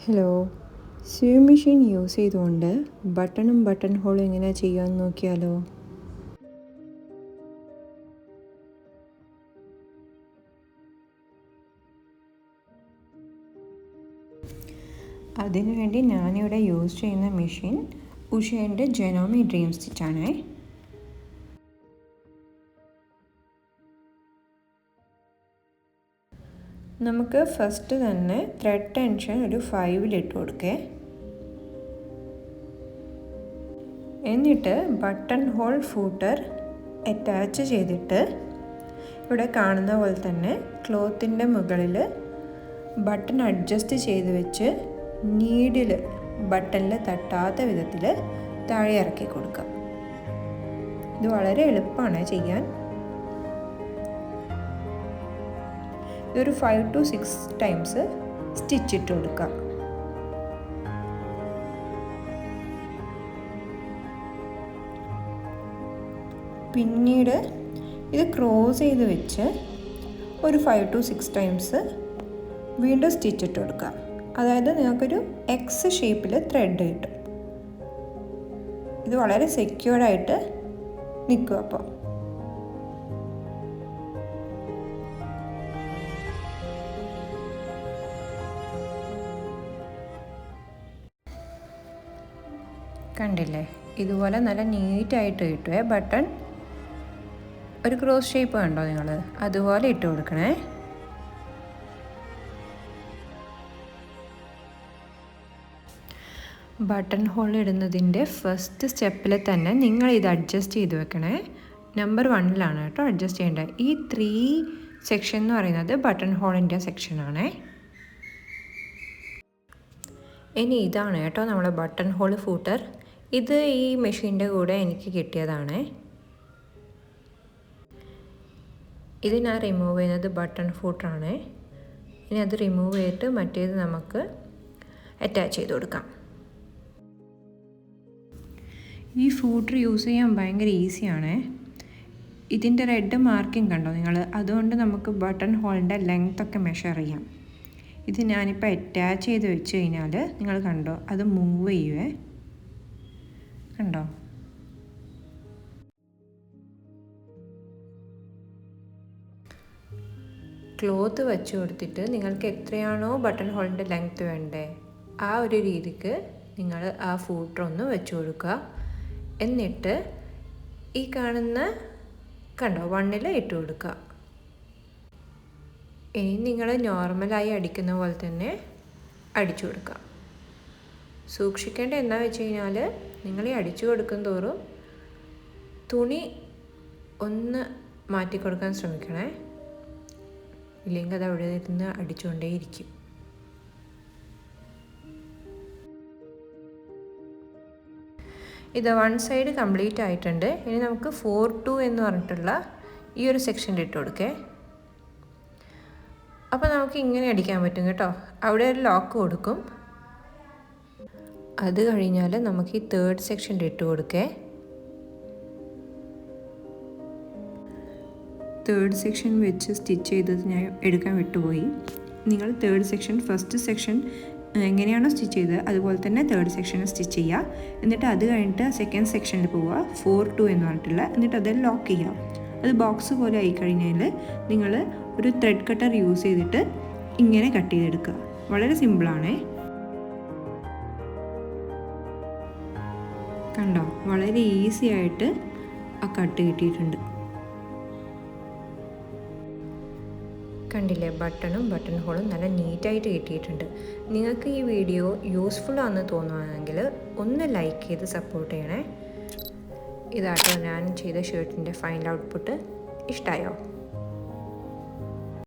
Hello, sewing machine use ചെയ്തുകൊണ്ട് button ഹോളും എങ്ങനെ ചെയ്യാമെന്ന് നോക്കിയാലോ. അതിനുവേണ്ടി ഞാനിവിടെ യൂസ് ചെയ്യുന്ന മെഷീൻ ഉഷേൻ്റെ ജെനോമി ഡ്രീം സ്റ്റിച്ചാണേ. നമുക്ക് ഫസ്റ്റ് തന്നെ ത്രെഡ് ടെൻഷൻ ഒരു 5 ഇട്ട് കൊടുക്കേ. എന്നിട്ട് ബട്ടൺ ഹോൾ ഫൂട്ടർ അറ്റാച്ച് ചെയ്തിട്ട് ഇവിടെ കാണുന്ന പോലെ തന്നെ ക്ലോത്തിൻ്റെ മുകളിൽ ബട്ടൺ അഡ്ജസ്റ്റ് ചെയ്ത് വെച്ച് നീഡിൽ ബട്ടണിൽ തട്ടാത്ത വിധത്തിൽ താഴെ ഇറക്കി കൊടുക്കുക. ഇത് വളരെ എളുപ്പമാണ് ചെയ്യാൻ. ഇതൊരു 5 to 6 ടൈംസ് സ്റ്റിച്ചിട്ട് കൊടുക്കുക. പിന്നീട് ഇത് ക്രോസ് ചെയ്ത് വെച്ച് ഒരു 5 to 6 ടൈംസ് വീണ്ടും സ്റ്റിച്ചിട്ട് കൊടുക്കുക. അതായത് നിങ്ങൾക്കൊരു എക്സ് ഷേപ്പിൽ ത്രെഡ് കിട്ടും. ഇത് വളരെ സെക്യൂർഡായിട്ട് നിൽക്കും. അപ്പോൾ കണ്ടില്ലേ, ഇതുപോലെ നല്ല നീറ്റായിട്ട് കിട്ടുമേ. ബട്ടൺ ഒരു ക്രോസ് ഷേപ്പ് കണ്ടോ നിങ്ങൾ, അതുപോലെ ഇട്ട് കൊടുക്കണേ. ബട്ടൺ ഹോൾ ഇടുന്നതിൻ്റെ ഫസ്റ്റ് സ്റ്റെപ്പിൽ തന്നെ നിങ്ങൾ ഇത് അഡ്ജസ്റ്റ് ചെയ്ത് വെക്കണേ. നമ്പർ 1 കേട്ടോ അഡ്ജസ്റ്റ് ചെയ്യേണ്ടത്. ഈ 3 സെക്ഷൻ എന്ന് പറയുന്നത് ബട്ടൺ ഹോളിൻ്റെ സെക്ഷനാണേ. ഇനി ഇതാണ് കേട്ടോ നമ്മുടെ ബട്ടൺ ഹോൾ ഫൂട്ടർ. ഇത് ഈ മെഷീൻ്റെ കൂടെ എനിക്ക് കിട്ടിയതാണ്. ഇത് ഞാൻ റിമൂവ് ചെയ്യുന്നത് ബട്ടൺ ഫൂട്ടറാണ്. ഇനി അത് റിമൂവ് ചെയ്തിട്ട് മറ്റേത് നമുക്ക് അറ്റാച്ച് ചെയ്ത് കൊടുക്കാം. ഈ ഫൂട്ടർ യൂസ് ചെയ്യാൻ ഭയങ്കര ഈസിയാണ്. ഇതിൻ്റെ റെഡ് മാർക്കിംഗ് കണ്ടോ നിങ്ങൾ, അതുകൊണ്ട് നമുക്ക് ബട്ടൺ ഹോളിൻ്റെ ലെങ്ത് ഒക്കെ മെഷർ ചെയ്യാം. ഇത് ഞാനിപ്പോൾ അറ്റാച്ച് ചെയ്ത് വെച്ച് കഴിഞ്ഞാൽ നിങ്ങൾ കണ്ടോ, അത് മൂവ് ചെയ്യുവേ. കണ്ടോ, ക്ലോത്ത് വെച്ച് കൊടുത്തിട്ട് നിങ്ങൾക്ക് എത്രയാണോ ബട്ടൺ ഹോളിൻ്റെ ലെങ്ത് വേണ്ടേ ആ ഒരു രീതിക്ക് നിങ്ങൾ ആ ഫൂട്ടർ ഒന്ന് വെച്ച് കൊടുക്കുക. എന്നിട്ട് ഈ കാണുന്ന കണ്ടോ 1 ഇട്ട് കൊടുക്കുക. ഇനി നിങ്ങൾ നോർമലായി അടിക്കുന്ന പോലെ തന്നെ അടിച്ചു കൊടുക്കുക. സൂക്ഷിക്കേണ്ട എന്താ വെച്ച് കഴിഞ്ഞാൽ നിങ്ങൾ ഈ അടിച്ചു കൊടുക്കും തോറും തുണി ഒന്ന് മാറ്റി കൊടുക്കാൻ ശ്രമിക്കണേ, ഇല്ലെങ്കിൽ അത് അവിടെ ഇരുന്ന് അടിച്ചുകൊണ്ടേയിരിക്കും. ഇത് 1 സൈഡ് കംപ്ലീറ്റ് ആയിട്ടുണ്ട്. ഇനി നമുക്ക് 4-2 എന്ന് പറഞ്ഞിട്ടുള്ള ഈ ഒരു സെക്ഷനിൽ ഇട്ട് കൊടുക്കേ. അപ്പോൾ നമുക്ക് ഇങ്ങനെ അടിക്കാൻ പറ്റും കേട്ടോ. അവിടെ ഒരു ലോക്ക് കൊടുക്കും. അത് കഴിഞ്ഞാൽ നമുക്ക് ഈ 3rd സെക്ഷനിൽ ഇട്ട് കൊടുക്കേ. 3rd സെക്ഷൻ വെച്ച് സ്റ്റിച്ച് ചെയ്തത് ഞാൻ എടുക്കാൻ വിട്ടുപോയി. നിങ്ങൾ 3rd സെക്ഷൻ ഫസ്റ്റ് സെക്ഷൻ എങ്ങനെയാണോ സ്റ്റിച്ച് ചെയ്തത് അതുപോലെ തന്നെ 3rd സെക്ഷനിൽ സ്റ്റിച്ച് ചെയ്യുക. എന്നിട്ട് അത് കഴിഞ്ഞിട്ട് 2nd സെക്ഷനിൽ പോവുക, 4-2 എന്ന് പറഞ്ഞിട്ടുള്ള. എന്നിട്ട് അത് ലോക്ക് ചെയ്യുക. അത് ബോക്സ് പോലെ ആയി കഴിഞ്ഞാൽ നിങ്ങൾ ഒരു ത്രെഡ് കട്ടർ യൂസ് ചെയ്തിട്ട് ഇങ്ങനെ കട്ട് ചെയ്തെടുക്കുക. വളരെ സിമ്പിളാണേ. കണ്ടോ, വളരെ ഈസി ആയിട്ട് ആ കട്ട് കിട്ടിയിട്ടുണ്ട്. കണ്ടില്ലേ, ബട്ടണും ബട്ടൺ ഹോളും നല്ല നീറ്റായിട്ട് കിട്ടിയിട്ടുണ്ട്. നിങ്ങൾക്ക് ഈ വീഡിയോ യൂസ്ഫുൾ ആണെന്ന് തോന്നുകയാണെങ്കിൽ ഒന്ന് ലൈക്ക് ചെയ്ത് സപ്പോർട്ട് ചെയ്യണേ. ഇതാട്ടോ ഞാൻ ചെയ്ത ഷർട്ടിൻ്റെ ഫൈനൽ ഔട്ട്പുട്ട്. ഇഷ്ടമായോ?